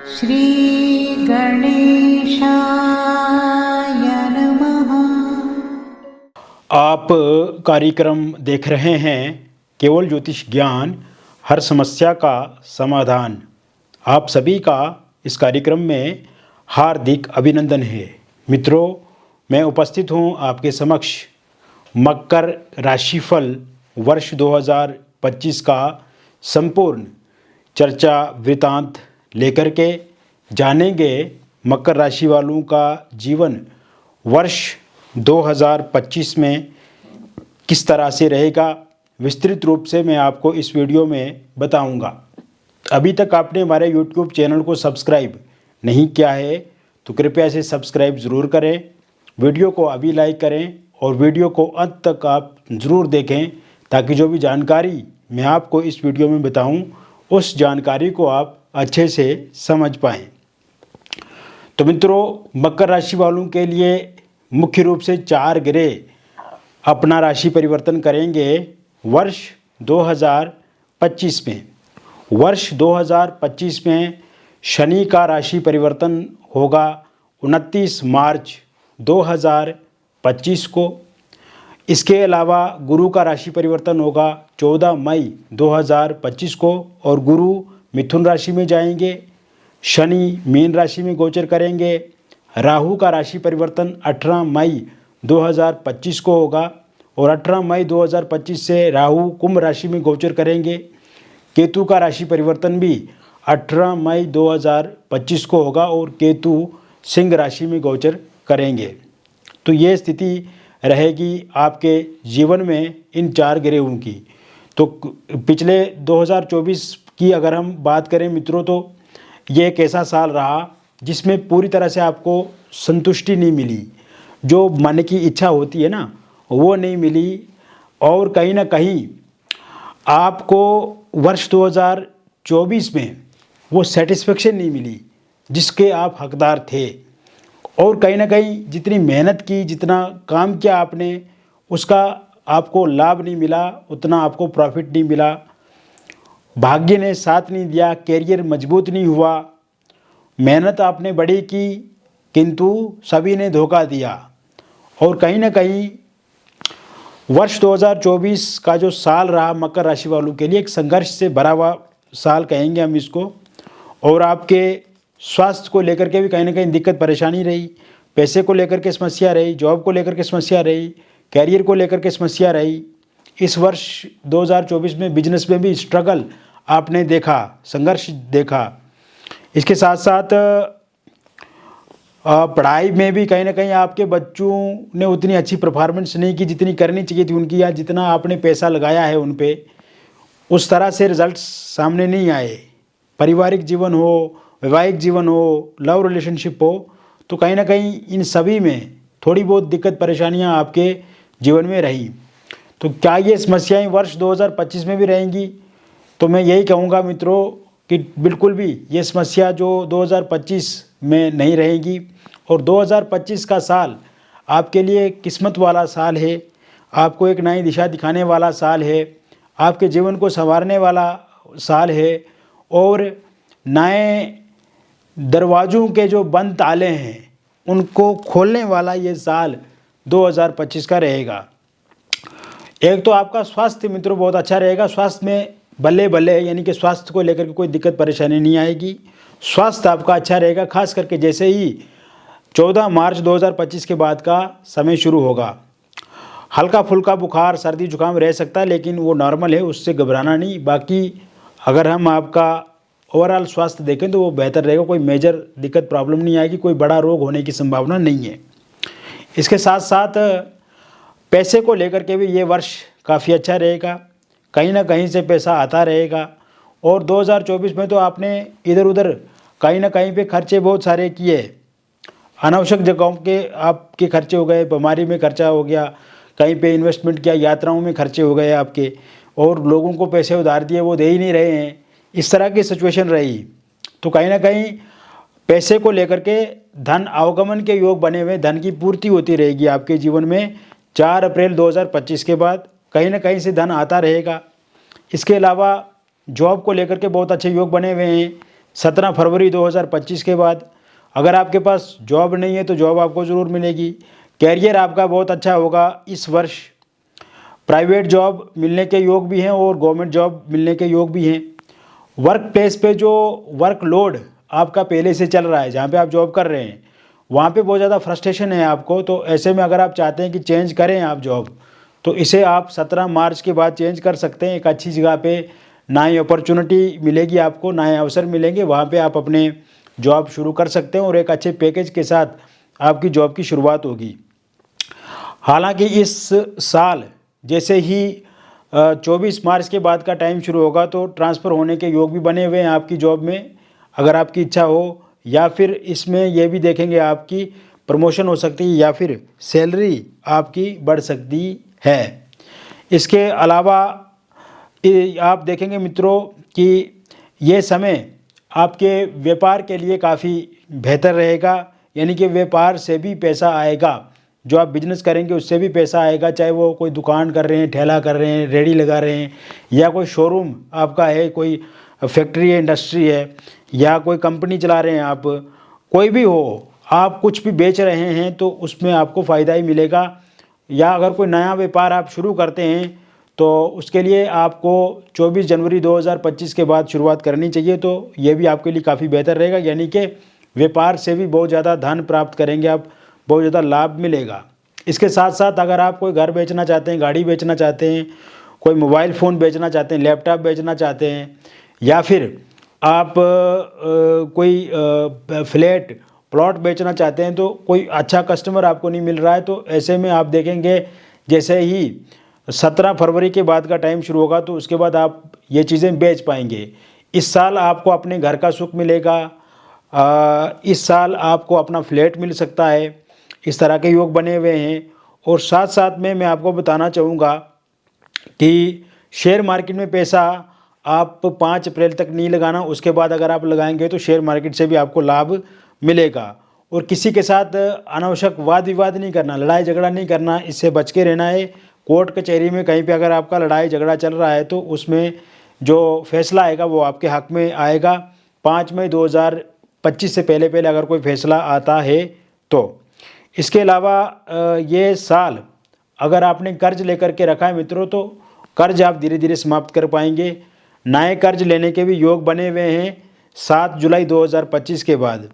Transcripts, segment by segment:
श्री गणेशाय नमः। आप कार्यक्रम देख रहे हैं केवल ज्योतिष ज्ञान, हर समस्या का समाधान। आप सभी का इस कार्यक्रम में हार्दिक अभिनंदन है। मित्रों, मैं उपस्थित हूँ आपके समक्ष मकर राशिफल वर्ष 2025 का संपूर्ण चर्चा वृतांत लेकर के जानेंगे मकर राशि वालों का जीवन वर्ष 2025 में किस तरह से रहेगा। विस्तृत रूप से मैं आपको इस वीडियो में बताऊंगा। अभी तक आपने हमारे YouTube चैनल को सब्सक्राइब नहीं किया है तो कृपया इसे सब्सक्राइब ज़रूर करें, वीडियो को अभी लाइक करें और वीडियो को अंत तक आप ज़रूर देखें ताकि जो भी जानकारी मैं आपको इस वीडियो में बताऊं उस जानकारी को आप अच्छे से समझ पाएं। तो मित्रों, मकर राशि वालों के लिए मुख्य रूप से 4 ग्रह अपना राशि परिवर्तन करेंगे वर्ष 2025 में। वर्ष 2025 में शनि का राशि परिवर्तन होगा 29 मार्च 2025 को। इसके अलावा गुरु का राशि परिवर्तन होगा 14 मई 2025 को और गुरु मिथुन राशि में जाएंगे। शनि मीन राशि में गोचर करेंगे। राहु का राशि परिवर्तन 18 मई 2025 को होगा और 18 मई 2025 से राहु कुंभ राशि में गोचर करेंगे। केतु का राशि परिवर्तन भी 18 मई 2025 को होगा और केतु सिंह राशि में गोचर करेंगे। तो ये स्थिति रहेगी आपके जीवन में इन 4 ग्रहों की। तो पिछले 2024 की अगर हम बात करें मित्रों, तो ये एक ऐसा साल रहा जिसमें पूरी तरह से आपको संतुष्टि नहीं मिली। जो मन की इच्छा होती है ना, वो नहीं मिली और कहीं ना कहीं आपको वर्ष 2024 में वो सेटिस्फेक्शन नहीं मिली जिसके आप हकदार थे। और कहीं ना कहीं जितनी मेहनत की, जितना काम किया आपने, उसका आपको लाभ नहीं मिला, उतना आपको प्रॉफिट नहीं मिला। भाग्य ने साथ नहीं दिया, कैरियर मजबूत नहीं हुआ। मेहनत आपने बड़ी की किंतु सभी ने धोखा दिया। और कहीं ना कहीं वर्ष 2024 का जो साल रहा मकर राशि वालों के लिए एक संघर्ष से भरा हुआ साल कहेंगे हम इसको। और आपके स्वास्थ्य को लेकर के भी कहीं ना कहीं दिक्कत परेशानी रही, पैसे को लेकर के समस्या रही, जॉब को लेकर के समस्या रही, कैरियर को लेकर के समस्या रही। इस वर्ष 2024 में बिजनेस में भी स्ट्रगल आपने देखा, संघर्ष देखा। इसके साथ साथ पढ़ाई में भी कहीं ना कहीं आपके बच्चों ने उतनी अच्छी परफॉर्मेंस नहीं की जितनी करनी चाहिए थी उनकी, या जितना आपने पैसा लगाया है उन पे उस तरह से रिजल्ट्स सामने नहीं आए। पारिवारिक जीवन हो, वैवाहिक जीवन हो, लव रिलेशनशिप हो, तो कहीं ना कहीं इन सभी में थोड़ी बहुत दिक्कत परेशानियां आपके जीवन में रही। तो क्या ये समस्याएं वर्ष 2025 में भी रहेंगी? तो मैं यही कहूँगा मित्रों कि बिल्कुल भी ये समस्या जो 2025 में नहीं रहेगी। और 2025 का साल आपके लिए किस्मत वाला साल है, आपको एक नई दिशा दिखाने वाला साल है, आपके जीवन को संवारने वाला साल है और नए दरवाज़ों के जो बंद ताले हैं उनको खोलने वाला ये साल 2025 का रहेगा। एक तो आपका स्वास्थ्य मित्रों बहुत अच्छा रहेगा। स्वास्थ्य में बल्ले बल्ले, यानी कि स्वास्थ्य को लेकर के कोई दिक्कत परेशानी नहीं आएगी। स्वास्थ्य आपका अच्छा रहेगा, खास करके जैसे ही 14 मार्च 2025 के बाद का समय शुरू होगा। हल्का फुल्का बुखार, सर्दी जुकाम रह सकता है लेकिन वो नॉर्मल है, उससे घबराना नहीं। बाकी अगर हम आपका ओवरऑल स्वास्थ्य देखें तो वो बेहतर रहेगा, कोई मेजर दिक्कत प्रॉब्लम नहीं आएगी, कोई बड़ा रोग होने की संभावना नहीं है। इसके साथ साथ पैसे को लेकर के भी ये वर्ष काफ़ी अच्छा रहेगा, कहीं ना कहीं से पैसा आता रहेगा। और 2024 में तो आपने इधर उधर कहीं ना कहीं पे खर्चे बहुत सारे किए, अनावश्यक जगहों के आपके खर्चे हो गए, बीमारी में खर्चा हो गया, कहीं पे इन्वेस्टमेंट किया, यात्राओं में खर्चे हो गए आपके, और लोगों को पैसे उधार दिए वो दे ही नहीं रहे हैं। इस तरह की सिचुएशन रही। तो कहीं ना कहीं पैसे को लेकर के धन आवागमन के योग बने हुए, धन की पूर्ति होती रहेगी आपके जीवन में। 4 अप्रैल 2025 के बाद कहीं ना कहीं से धन आता रहेगा। इसके अलावा जॉब को लेकर के बहुत अच्छे योग बने हुए हैं। 17 फरवरी 2025 के बाद। अगर आपके पास जॉब नहीं है तो जॉब आपको ज़रूर मिलेगी। कैरियर आपका बहुत अच्छा होगा इस वर्ष। प्राइवेट जॉब मिलने के योग भी हैं और गवर्नमेंट जॉब मिलने के योग भी हैं। वर्क प्लेस पे जो वर्कलोड आपका पहले से चल रहा है, जहाँ पे आप जॉब कर रहे हैं, वहाँ पे बहुत ज़्यादा फ्रस्ट्रेशन है आपको। तो ऐसे में अगर आप चाहते हैं कि चेंज करें आप जॉब, तो इसे आप 17 मार्च के बाद चेंज कर सकते हैं। एक अच्छी जगह पे नई अपॉर्चुनिटी मिलेगी आपको, नए अवसर मिलेंगे, वहाँ पे आप अपने जॉब शुरू कर सकते हैं और एक अच्छे पैकेज के साथ आपकी जॉब की शुरुआत होगी। हालांकि इस साल जैसे ही 24 मार्च के बाद का टाइम शुरू होगा तो ट्रांसफ़र होने के योग भी बने हुए हैं आपकी जॉब में, अगर आपकी इच्छा हो, या फिर इसमें यह भी देखेंगे आपकी प्रमोशन हो सकती है या फिर सैलरी आपकी बढ़ सकती है। इसके अलावा आप देखेंगे मित्रों कि ये समय आपके व्यापार के लिए काफ़ी बेहतर रहेगा, यानी कि व्यापार से भी पैसा आएगा। जो आप बिजनेस करेंगे उससे भी पैसा आएगा, चाहे वो कोई दुकान कर रहे हैं, ठेला कर रहे हैं, रेडी लगा रहे हैं, या कोई शोरूम आपका है, कोई फैक्ट्री है, इंडस्ट्री है, या कोई कंपनी चला रहे हैं आप, कोई भी हो, आप कुछ भी बेच रहे हैं तो उसमें आपको फ़ायदा ही मिलेगा। या अगर कोई नया व्यापार आप शुरू करते हैं तो उसके लिए आपको 24 जनवरी 2025 के बाद शुरुआत करनी चाहिए। तो ये भी आपके लिए काफ़ी बेहतर रहेगा, यानी कि व्यापार से भी बहुत ज़्यादा धन प्राप्त करेंगे आप, बहुत ज़्यादा लाभ मिलेगा। इसके साथ साथ अगर आप कोई घर बेचना चाहते हैं, गाड़ी बेचना चाहते हैं, कोई मोबाइल फ़ोन बेचना चाहते हैं, लैपटॉप बेचना चाहते हैं, या फिर आप कोई फ्लैट प्लॉट बेचना चाहते हैं, तो कोई अच्छा कस्टमर आपको नहीं मिल रहा है, तो ऐसे में आप देखेंगे जैसे ही 17 फरवरी के बाद का टाइम शुरू होगा तो उसके बाद आप ये चीज़ें बेच पाएंगे। इस साल आपको अपने घर का सुख मिलेगा, इस साल आपको अपना फ्लैट मिल सकता है, इस तरह के योग बने हुए हैं। और साथ साथ में मैं आपको बताना चाहूँगा कि शेयर मार्केट में पैसा आप 5 अप्रैल तक नहीं लगाना, उसके बाद अगर आप लगाएंगे तो शेयर मार्केट से भी आपको लाभ मिलेगा। और किसी के साथ अनावश्यक वाद विवाद नहीं करना, लड़ाई झगड़ा नहीं करना, इससे बच के रहना है। कोर्ट कचहरी में कहीं पे अगर आपका लड़ाई झगड़ा चल रहा है तो उसमें जो फैसला आएगा वो आपके हक में आएगा। 5 मई 2025 से पहले पहले अगर कोई फैसला आता है तो। इसके अलावा ये साल अगर आपने कर्ज लेकर के रखा है मित्रों, तो कर्ज आप धीरे धीरे समाप्त कर पाएंगे। नए कर्ज लेने के भी योग बने हुए हैं 7 जुलाई 2025 के बाद।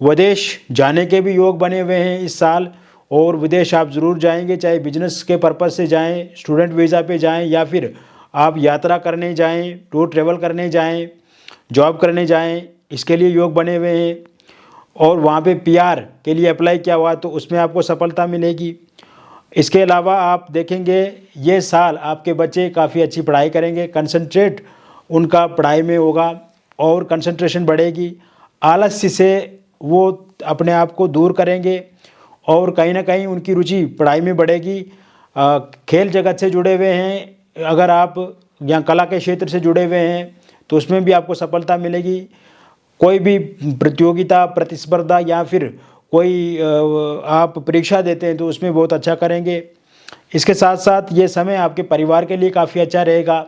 विदेश जाने के भी योग बने हुए हैं इस साल, और विदेश आप ज़रूर जाएंगे, चाहे बिजनेस के पर्पज़ से जाएं, स्टूडेंट वीज़ा पे जाएं, या फिर आप यात्रा करने जाएं, टूर ट्रेवल करने जाएं, जॉब करने जाएं, इसके लिए योग बने हुए हैं। और वहाँ पे पीआर के लिए अप्लाई किया हुआ तो उसमें आपको सफलता मिलेगी। इसके अलावा आप देखेंगे ये साल आपके बच्चे काफ़ी अच्छी पढ़ाई करेंगे, कंसंट्रेट उनका पढ़ाई में होगा और कंसंट्रेशन बढ़ेगी। आलस्य से वो अपने आप को दूर करेंगे और कहीं ना कहीं उनकी रुचि पढ़ाई में बढ़ेगी। खेल जगत से जुड़े हुए हैं, अगर आप या कला के क्षेत्र से जुड़े हुए हैं तो उसमें भी आपको सफलता मिलेगी। कोई भी प्रतियोगिता, प्रतिस्पर्धा, या फिर कोई आप परीक्षा देते हैं तो उसमें बहुत अच्छा करेंगे। इसके साथ साथ ये समय आपके परिवार के लिए काफ़ी अच्छा रहेगा।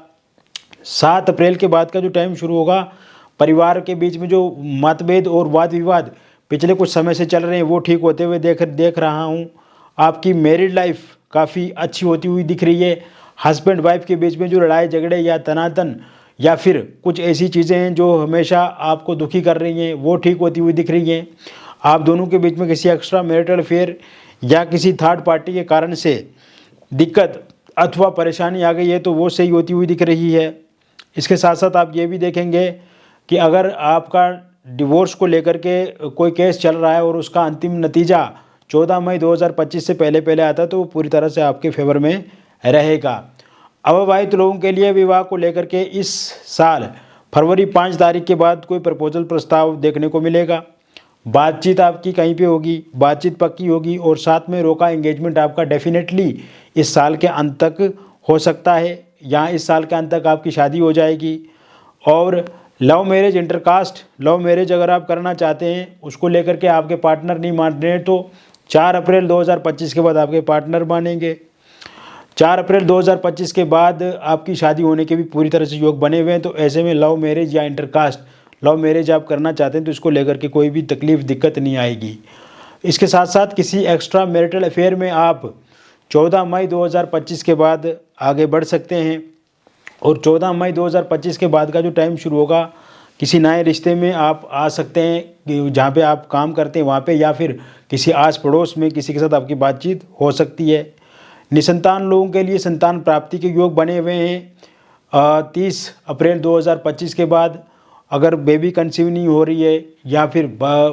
7 अप्रैल के बाद का जो टाइम शुरू होगा, परिवार के बीच में जो मतभेद और वाद विवाद पिछले कुछ समय से चल रहे हैं वो ठीक होते हुए देख रहा हूँ। आपकी मैरिड लाइफ काफ़ी अच्छी होती हुई दिख रही है। हस्बैंड वाइफ के बीच में जो लड़ाई झगड़े या तनातन या फिर कुछ ऐसी चीज़ें हैं जो हमेशा आपको दुखी कर रही हैं वो ठीक होती हुई दिख रही हैं। आप दोनों के बीच में किसी एक्स्ट्रा मैरिटल अफेयर या किसी थर्ड पार्टी के कारण से दिक्कत अथवा परेशानी आ गई है तो वो सही होती हुई दिख रही है। इसके साथ साथ आप ये भी देखेंगे कि अगर आपका डिवोर्स को लेकर के कोई केस चल रहा है और उसका अंतिम नतीजा 14 मई 2025 से पहले पहले आता है तो वो पूरी तरह से आपके फेवर में रहेगा। अविवाहित लोगों के लिए विवाह को लेकर के इस साल फरवरी 5 तारीख के बाद कोई प्रपोजल प्रस्ताव देखने को मिलेगा। बातचीत आपकी कहीं पे होगी, बातचीत पक्की होगी, और साथ में रोका एंगेजमेंट आपका डेफिनेटली इस साल के अंत तक हो सकता है, या इस साल के अंत तक आपकी शादी हो जाएगी। और love marriage, intercaste love marriage अगर आप करना चाहते हैं उसको लेकर के आपके पार्टनर नहीं मान रहे हैं तो 4 अप्रैल 2025 के बाद आपके पार्टनर मानेंगे। 4 अप्रैल 2025 के बाद आपकी शादी होने के भी पूरी तरह से योग बने हुए हैं। तो ऐसे में लव मैरिज या इंटरकास्ट लव मैरिज आप करना चाहते हैं तो इसको लेकर के कोई भी तकलीफ़ दिक्कत नहीं आएगी। इसके साथ साथ किसी एक्स्ट्रा मैरिटल अफेयर में आप 14 मई 2025 के बाद आगे बढ़ सकते हैं। और 14 मई 2025 के बाद का जो टाइम शुरू होगा, किसी नए रिश्ते में आप आ सकते हैं कि जहाँ पे आप काम करते हैं वहाँ पे, या फिर किसी आस पड़ोस में किसी के साथ आपकी बातचीत हो सकती है। निसंतान लोगों के लिए संतान प्राप्ति के योग बने हुए हैं। 30 अप्रैल 2025 के बाद अगर बेबी कंसीव नहीं हो रही है, या फिर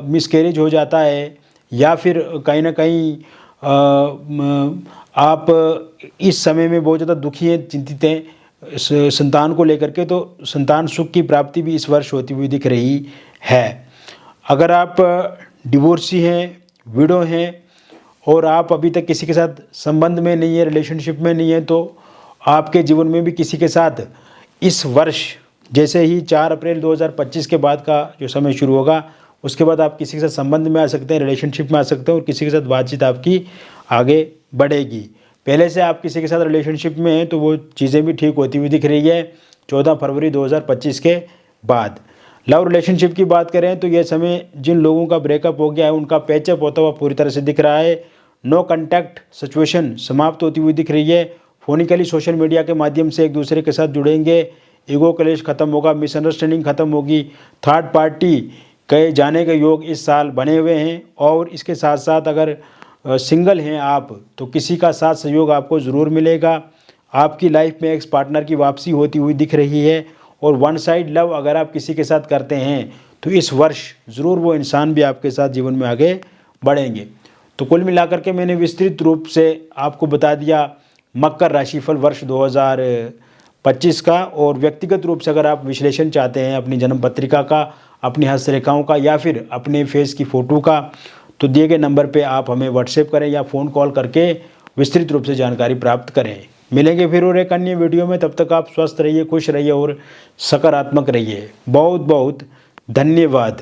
मिसकैरेज हो जाता है, या फिर कहीं ना कहीं आप इस समय में बहुत ज़्यादा दुखी हैं, चिंतित हैं संतान को लेकर के, तो संतान सुख की प्राप्ति भी इस वर्ष होती हुई दिख रही है। अगर आप डिवोर्सी हैं, विडो हैं, और आप अभी तक किसी के साथ संबंध में नहीं है, रिलेशनशिप में नहीं है, तो आपके जीवन में भी किसी के साथ इस वर्ष जैसे ही 4 अप्रैल 2025 के बाद का जो समय शुरू होगा, उसके बाद आप किसी के साथ संबंध में आ सकते हैं, रिलेशनशिप में आ सकते हैं, और किसी के साथ बातचीत आपकी आगे बढ़ेगी। पहले से आप किसी के साथ रिलेशनशिप में हैं तो वो चीज़ें भी ठीक होती हुई दिख रही है 14 फरवरी 2025 के बाद। लव रिलेशनशिप की बात करें तो यह समय जिन लोगों का ब्रेकअप हो गया है उनका पैचअप होता हुआ पूरी तरह से दिख रहा है। नो कॉन्टैक्ट सिचुएशन समाप्त होती हुई दिख रही है। फोनिकली सोशल मीडिया के माध्यम से एक दूसरे के साथ जुड़ेंगे, ईगो क्लेश खत्म होगा, मिसअंडरस्टैंडिंग खत्म होगी, थर्ड पार्टी के जाने के योग इस साल बने हुए हैं। और इसके साथ साथ अगर सिंगल हैं आप तो किसी का साथ सहयोग आपको ज़रूर मिलेगा। आपकी लाइफ में एक्स पार्टनर की वापसी होती हुई दिख रही है। और वन साइड लव अगर आप किसी के साथ करते हैं तो इस वर्ष ज़रूर वो इंसान भी आपके साथ जीवन में आगे बढ़ेंगे। तो कुल मिलाकर के मैंने विस्तृत रूप से आपको बता दिया मकर राशिफल वर्ष 2025 का। और व्यक्तिगत रूप से अगर आप विश्लेषण चाहते हैं अपनी जन्म पत्रिका का, अपनी हस्तरेखाओं का, या फिर अपने फेस की फ़ोटो का, तो दिए गए नंबर पे आप हमें व्हाट्सएप करें या फ़ोन कॉल करके विस्तृत रूप से जानकारी प्राप्त करें। मिलेंगे फिर और एक अन्य वीडियो में। तब तक आप स्वस्थ रहिए, खुश रहिए और सकारात्मक रहिए। बहुत बहुत धन्यवाद।